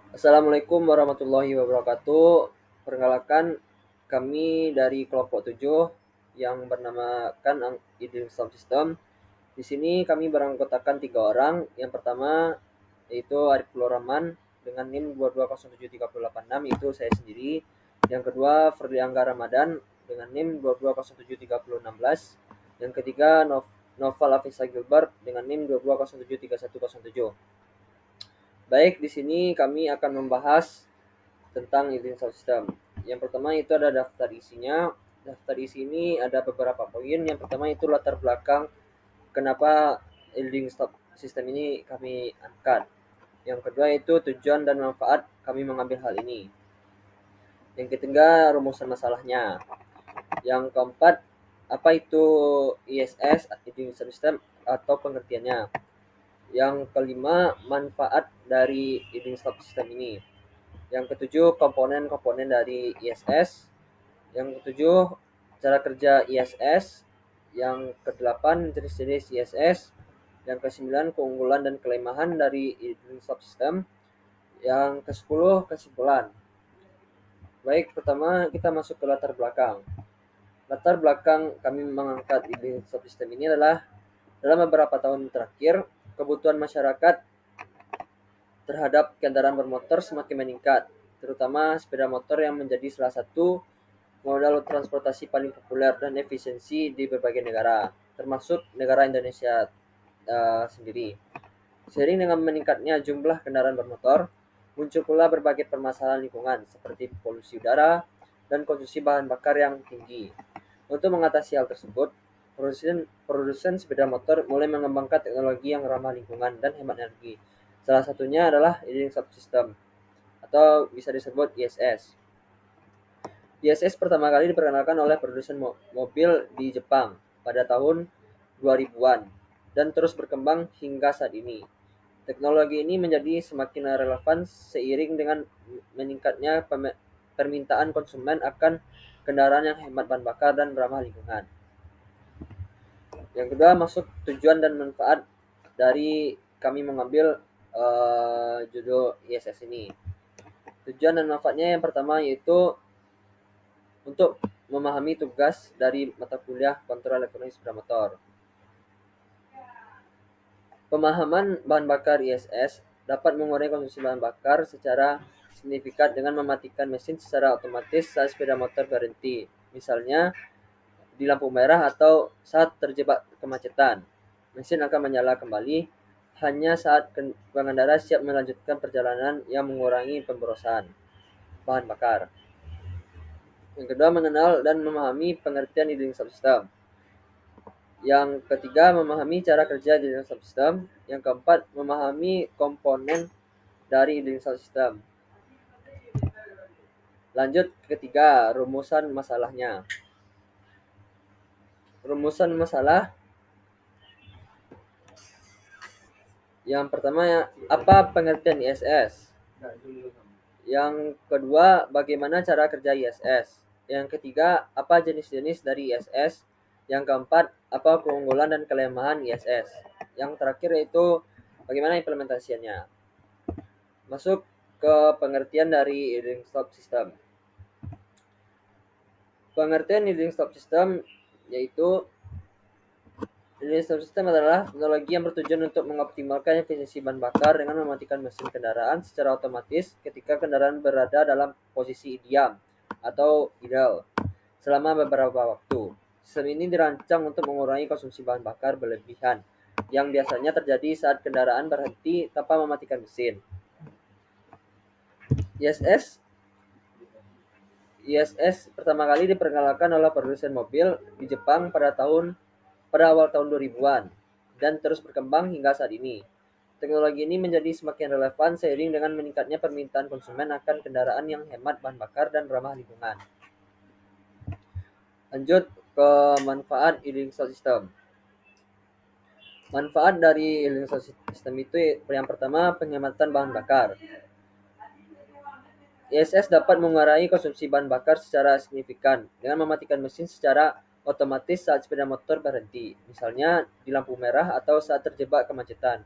Assalamualaikum warahmatullahi wabarakatuh. Perkenalkan, kami dari kelompok 7 yang bernamakan Idil Sound System. Di sini kami beranggotakan 3 orang. Yang pertama yaitu Arif Rahman dengan NIM 2207386, itu saya sendiri. Yang kedua Ferdi Angga Ramadan dengan NIM 2207316. Yang ketiga Noval Afisa Gilbert dengan NIM 220730107. Baik, di sini kami akan membahas tentang Leading System. Yang pertama itu ada daftar isinya. Daftar isi ini ada beberapa poin. Yang pertama itu latar belakang kenapa Leading System ini kami angkat. Yang kedua itu tujuan dan manfaat kami mengambil hal ini. Yang ketiga rumusan masalahnya. Yang keempat, apa itu ISS, Leading System, atau pengertiannya. Yang kelima, manfaat dari Leading System ini. Yang ketujuh, komponen-komponen dari ISS. Yang ketujuh, cara kerja ISS. Yang kedelapan, jenis-jenis ISS. Yang kesembilan, keunggulan dan kelemahan dari subsystem. Yang kesepuluh, kesimpulan. Baik, pertama kita masuk ke latar belakang. Latar belakang kami mengangkat ide subsystem ini adalah dalam beberapa tahun terakhir, kebutuhan masyarakat terhadap kendaraan bermotor semakin meningkat, terutama sepeda motor yang menjadi salah satu modal transportasi paling populer dan efisiensi di berbagai negara, termasuk negara Indonesia sendiri. Seiring dengan meningkatnya jumlah kendaraan bermotor, muncul pula berbagai permasalahan lingkungan seperti polusi udara dan konsumsi bahan bakar yang tinggi. Untuk mengatasi hal tersebut, produsen sepeda motor mulai mengembangkan teknologi yang ramah lingkungan dan hemat energi. Salah satunya adalah Leading Subsystem atau bisa disebut ISS. ISS pertama kali diperkenalkan oleh produsen mobil di Jepang pada tahun 2000-an dan terus berkembang hingga saat ini. Teknologi ini menjadi semakin relevan seiring dengan meningkatnya permintaan konsumen akan kendaraan yang hemat bahan bakar dan ramah lingkungan. Yang kedua, masuk tujuan dan manfaat dari kami mengambil judul ISS ini. Tujuan dan manfaatnya yang pertama yaitu untuk memahami tugas dari mata kuliah kontrol elektronik sepeda motor. Pemahaman bahan bakar ISS dapat mengurangi konsumsi bahan bakar secara signifikan dengan mematikan mesin secara otomatis saat sepeda motor berhenti, misalnya di lampu merah atau saat terjebak kemacetan. Mesin akan menyala kembali hanya saat pengendara siap melanjutkan perjalanan yang mengurangi pemborosan bahan bakar. Yang kedua, mengenal dan memahami pengertian leading subsystem. Yang ketiga, memahami cara kerja leading subsystem. Yang keempat, memahami komponen dari leading subsystem. Lanjut ketiga, rumusan masalahnya. Rumusan masalah yang pertama, apa pengertian ISS? Yang kedua, bagaimana cara kerja ISS? Yang ketiga, apa jenis-jenis dari ISS? Yang keempat, apa keunggulan dan kelemahan ISS? Yang terakhir yaitu bagaimana implementasinya. Masuk ke pengertian dari leading stop system. Pengertian leading stop system yaitu leading stop system adalah teknologi yang bertujuan untuk mengoptimalkan efisiensi bahan bakar dengan mematikan mesin kendaraan secara otomatis ketika kendaraan berada dalam posisi diam atau idle selama beberapa waktu. Sistem ini dirancang untuk mengurangi konsumsi bahan bakar berlebihan yang biasanya terjadi saat kendaraan berhenti tanpa mematikan mesin. ISS ISS pertama kali diperkenalkan oleh produsen mobil di Jepang pada awal tahun 2000-an dan terus berkembang hingga saat ini. Teknologi ini menjadi semakin relevan seiring dengan meningkatnya permintaan konsumen akan kendaraan yang hemat bahan bakar dan ramah lingkungan. Lanjut ke manfaat e-learning system. Manfaat dari e-learning system itu yang pertama, penghematan bahan bakar. ISS dapat mengurangi konsumsi bahan bakar secara signifikan dengan mematikan mesin secara otomatis saat sepeda motor berhenti, misalnya di lampu merah atau saat terjebak kemacetan.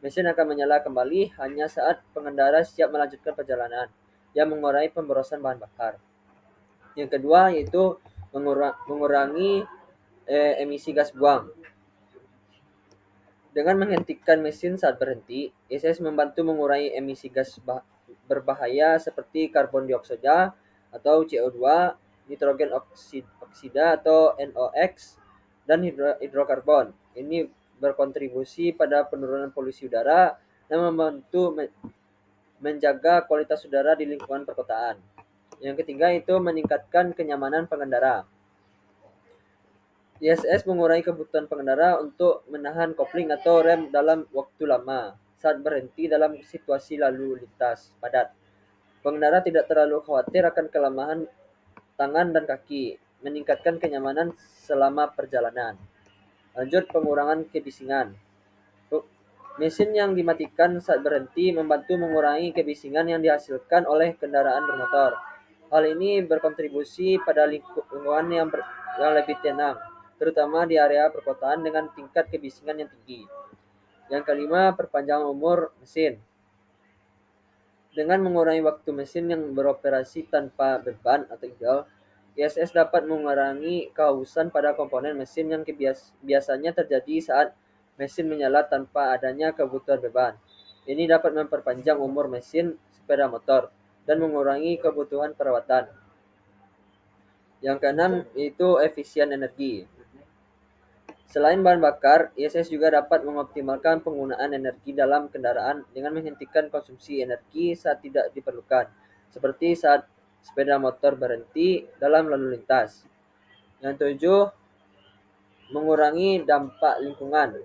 Mesin akan menyala kembali hanya saat pengendara siap melanjutkan perjalanan, yang mengurangi pemborosan bahan bakar. Yang kedua yaitu mengurangi emisi gas buang. Dengan menghentikan mesin saat berhenti, ISS membantu mengurangi emisi gas berbahaya seperti karbon dioksida atau CO2, nitrogen oksida atau NOx, dan hidrokarbon. Ini berkontribusi pada penurunan polusi udara dan membantu menjaga kualitas udara di lingkungan perkotaan. Yang ketiga itu meningkatkan kenyamanan pengendara. ISS mengurangi kebutuhan pengendara untuk menahan kopling atau rem dalam waktu lama saat berhenti dalam situasi lalu lintas padat. Pengendara tidak terlalu khawatir akan kelemahan tangan dan kaki, meningkatkan kenyamanan selama perjalanan. Lanjut, pengurangan kebisingan. Mesin yang dimatikan saat berhenti membantu mengurangi kebisingan yang dihasilkan oleh kendaraan bermotor. Hal ini berkontribusi pada lingkungan yang lebih tenang, terutama di area perkotaan dengan tingkat kebisingan yang tinggi. Yang kelima, perpanjangan umur mesin. Dengan mengurangi waktu mesin yang beroperasi tanpa beban atau idle, ISS dapat mengurangi kehausan pada komponen mesin yang biasanya terjadi saat mesin menyala tanpa adanya kebutuhan beban. Ini dapat memperpanjang umur mesin sepeda motor dan mengurangi kebutuhan perawatan. Yang keenam yaitu efisien energi. Selain bahan bakar, ISS juga dapat mengoptimalkan penggunaan energi dalam kendaraan dengan menghentikan konsumsi energi saat tidak diperlukan, seperti saat sepeda motor berhenti dalam lalu lintas. Yang tujuh, mengurangi dampak lingkungan.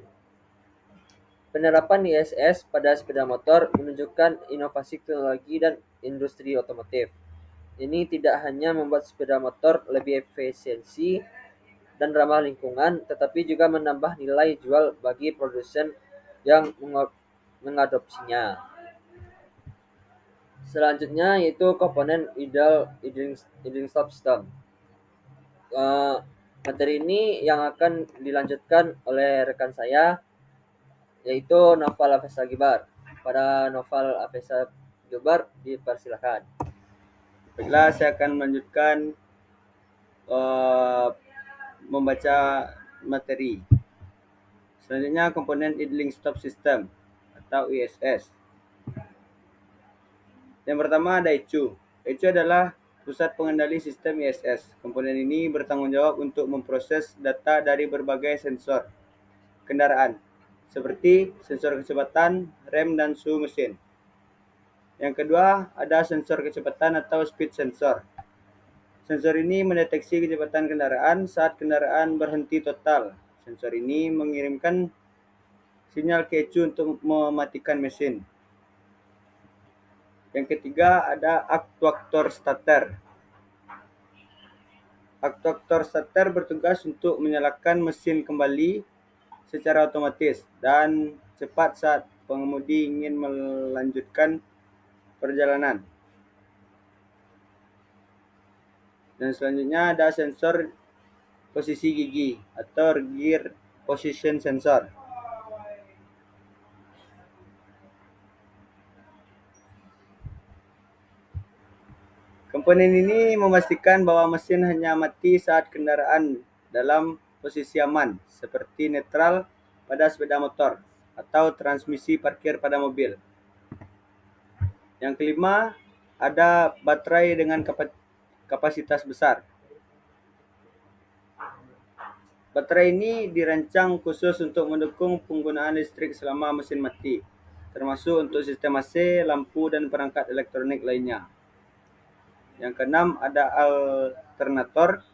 Penerapan ISS pada sepeda motor menunjukkan inovasi teknologi dan industri otomotif. Ini tidak hanya membuat sepeda motor lebih efisiensi dan ramah lingkungan, tetapi juga menambah nilai jual bagi produsen yang mengadopsinya. Selanjutnya yaitu komponen idling stop system. Materi ini yang akan dilanjutkan oleh rekan saya, yaitu Noval Afesa Gibar. Pada Noval Afesa Gibar, dipersilakan. Baiklah, saya akan melanjutkan membaca materi. Selanjutnya, komponen idling stop system atau ISS. Yang pertama ada ECU. ECU adalah pusat pengendali sistem ISS. Komponen ini bertanggung jawab untuk memproses data dari berbagai sensor kendaraan, seperti sensor kecepatan, rem, dan suhu mesin. Yang kedua, ada sensor kecepatan atau speed sensor. Sensor ini mendeteksi kecepatan kendaraan saat kendaraan berhenti total. Sensor ini mengirimkan sinyal ke ECU untuk mematikan mesin. Yang ketiga ada aktuator starter. Aktuator starter bertugas untuk menyalakan mesin kembali secara otomatis dan cepat saat pengemudi ingin melanjutkan perjalanan. Dan selanjutnya ada sensor posisi gigi atau gear position sensor. Komponen ini memastikan bahwa mesin hanya mati saat kendaraan dalam posisi aman, seperti netral pada sepeda motor atau transmisi parkir pada mobil. Yang kelima, ada baterai dengan kapasitas besar. Baterai ini dirancang khusus untuk mendukung penggunaan listrik selama mesin mati, termasuk untuk sistem AC, lampu, dan perangkat elektronik lainnya. Yang keenam, ada alternator.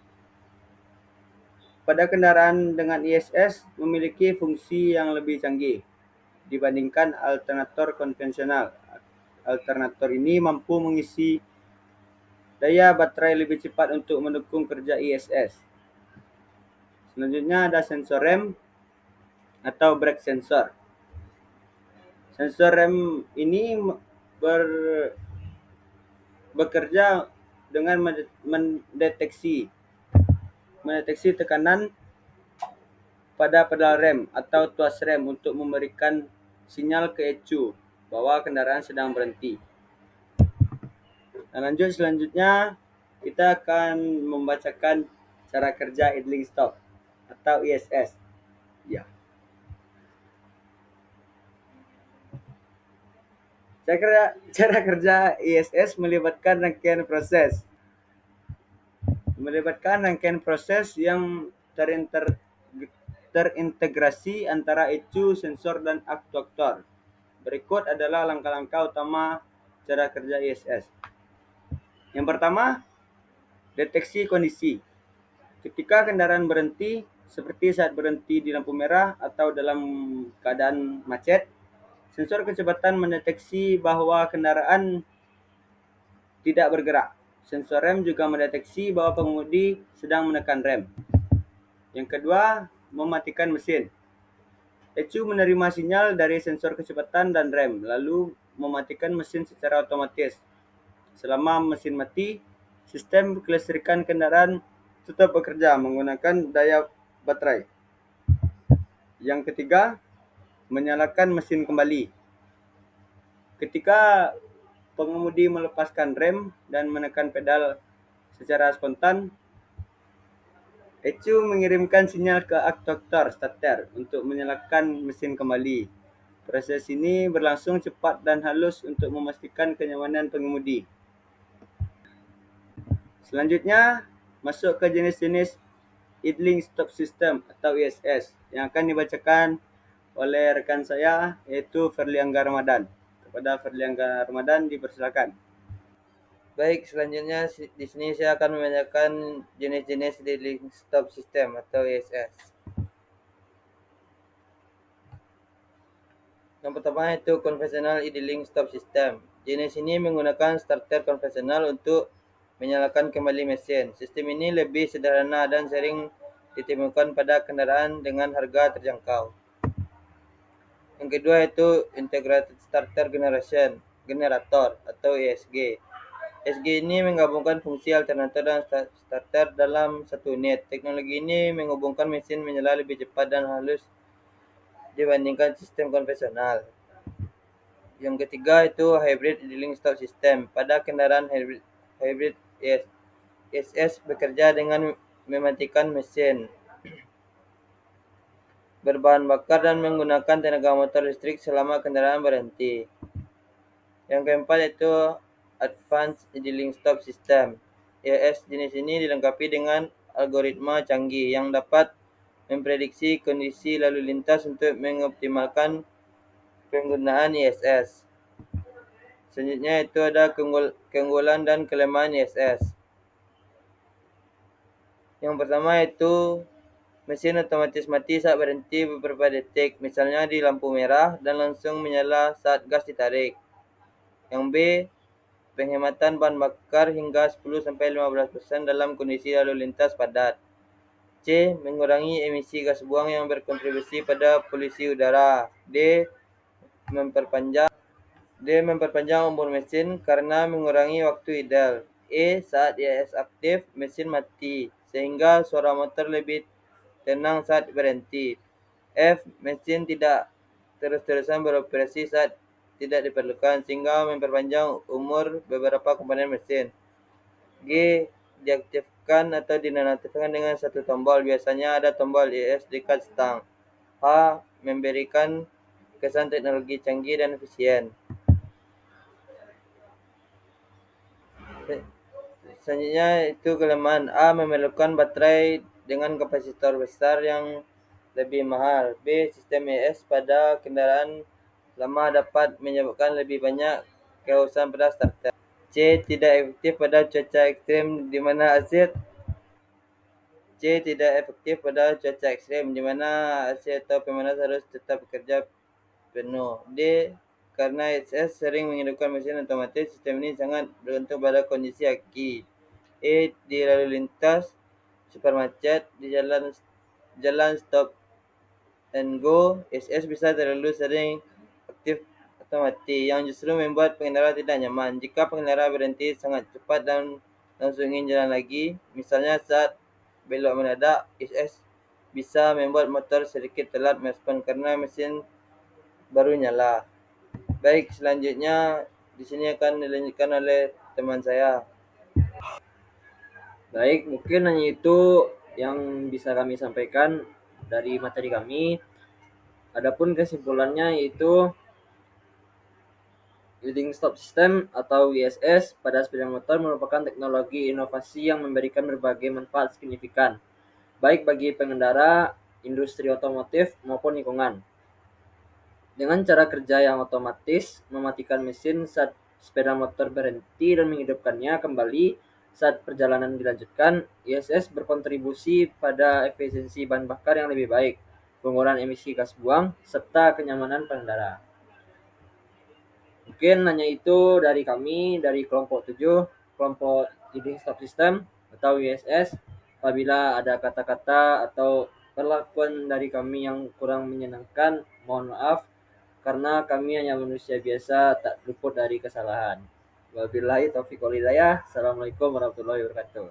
Pada kendaraan dengan ISS memiliki fungsi yang lebih canggih dibandingkan alternator konvensional. Alternator ini mampu mengisi daya baterai lebih cepat untuk mendukung kerja ISS. Selanjutnya ada sensor rem atau brake sensor. Sensor rem ini bekerja dengan mendeteksi tekanan pada pedal rem atau tuas rem untuk memberikan sinyal ke ECU bahwa kendaraan sedang berhenti. Nah, selanjutnya kita akan membacakan cara kerja idling stop atau ISS. Ya. Cara kerja ISS melibatkan rangkaian proses yang terintegrasi antara ECU, sensor, dan aktuator. Berikut adalah langkah-langkah utama cara kerja ISS. Yang pertama, deteksi kondisi. Ketika kendaraan berhenti, seperti saat berhenti di lampu merah atau dalam keadaan macet, sensor kecepatan mendeteksi bahwa kendaraan tidak bergerak. Sensor rem juga mendeteksi bahwa pengemudi sedang menekan rem. Yang kedua, mematikan mesin. ECU menerima sinyal dari sensor kecepatan dan rem, lalu mematikan mesin secara otomatis. Selama mesin mati, sistem kelistrikan kendaraan tetap bekerja menggunakan daya baterai. Yang ketiga, menyalakan mesin kembali. Ketika pengemudi melepaskan rem dan menekan pedal secara spontan, ECU mengirimkan sinyal ke aktuator starter untuk menyalakan mesin kembali. Proses ini berlangsung cepat dan halus untuk memastikan kenyamanan pengemudi. Selanjutnya, masuk ke jenis-jenis idling stop system atau ISS yang akan dibacakan oleh rekan saya yaitu Ferliangga Ramadan. Kepada Ferliangga Ramadan dipersilakan. Baik, selanjutnya di sini saya akan membacakan jenis-jenis idling stop system atau ISS. Yang pertama itu konvensional idling stop system. Jenis ini menggunakan starter konvensional untuk menyalakan kembali mesin. Sistem ini lebih sederhana dan sering ditemukan pada kendaraan dengan harga terjangkau. Yang kedua itu integrated starter generator atau ESG. ESG ini menggabungkan fungsi alternator dan starter dalam satu unit. Teknologi ini menghubungkan mesin menyala lebih cepat dan halus dibandingkan sistem konvensional. Yang ketiga itu hybrid idling stop system. Pada kendaraan hybrid ISS bekerja dengan mematikan mesin berbahan bakar dan menggunakan tenaga motor listrik selama kendaraan berhenti. Yang keempat itu advanced idling stop system. ISS jenis ini dilengkapi dengan algoritma canggih yang dapat memprediksi kondisi lalu lintas untuk mengoptimalkan penggunaan ISS. Selanjutnya itu ada keunggulan dan kelemahan ISS. Yang pertama itu mesin otomatis mati saat berhenti beberapa detik, misalnya di lampu merah, dan langsung menyala saat gas ditarik. Yang B, penghematan bahan bakar hingga 10-15% dalam kondisi lalu lintas padat. C, mengurangi emisi gas buang yang berkontribusi pada polusi udara. D, memperpanjang umur mesin karena mengurangi waktu idle. E, saat ISS aktif, mesin mati, sehingga suara motor lebih tenang saat berhenti. F, mesin tidak terus-terusan beroperasi saat tidak diperlukan, sehingga memperpanjang umur beberapa komponen mesin. G, diaktifkan atau dinonaktifkan dengan satu tombol. Biasanya ada tombol ISS dekat stang. H, memberikan kesan teknologi canggih dan efisien. Selanjutnya itu kelemahan. A, memerlukan baterai dengan kapasitor besar yang lebih mahal. B, sistem ES pada kendaraan lama dapat menyebabkan lebih banyak kehausan pada starter. C, tidak efektif pada cuaca ekstrim di mana AC atau pemanas harus tetap bekerja penuh. D, karena ISS sering menghidupkan mesin otomatis, sistem ini sangat bergantung pada kondisi aki. E, di lalu lintas super macet, di jalan stop and go, ISS bisa terlalu sering aktif atau mati, yang justru membuat pengendara tidak nyaman. Jika pengendara berhenti sangat cepat dan langsung ingin jalan lagi, misalnya saat belok mendadak, ISS bisa membuat motor sedikit telat merespon karena mesin baru nyala. Baik, selanjutnya di sini akan dilanjutkan oleh teman saya. Baik, mungkin hanya itu yang bisa kami sampaikan dari materi kami. Adapun kesimpulannya yaitu Leading Stop System atau WSS pada sepeda motor merupakan teknologi inovasi yang memberikan berbagai manfaat signifikan, baik bagi pengendara, industri otomotif, maupun lingkungan. Dengan cara kerja yang otomatis, mematikan mesin saat sepeda motor berhenti dan menghidupkannya kembali saat perjalanan dilanjutkan, ISS berkontribusi pada efisiensi bahan bakar yang lebih baik, pengurangan emisi gas buang, serta kenyamanan pengendara. Mungkin hanya itu dari kami, dari kelompok 7, kelompok Leading Stop System atau ISS. Apabila ada kata-kata atau perlakuan dari kami yang kurang menyenangkan, mohon maaf karena kami hanya manusia biasa tak luput dari kesalahan. Wabillahi taufiq wal hidayah. Assalamualaikum warahmatullahi wabarakatuh.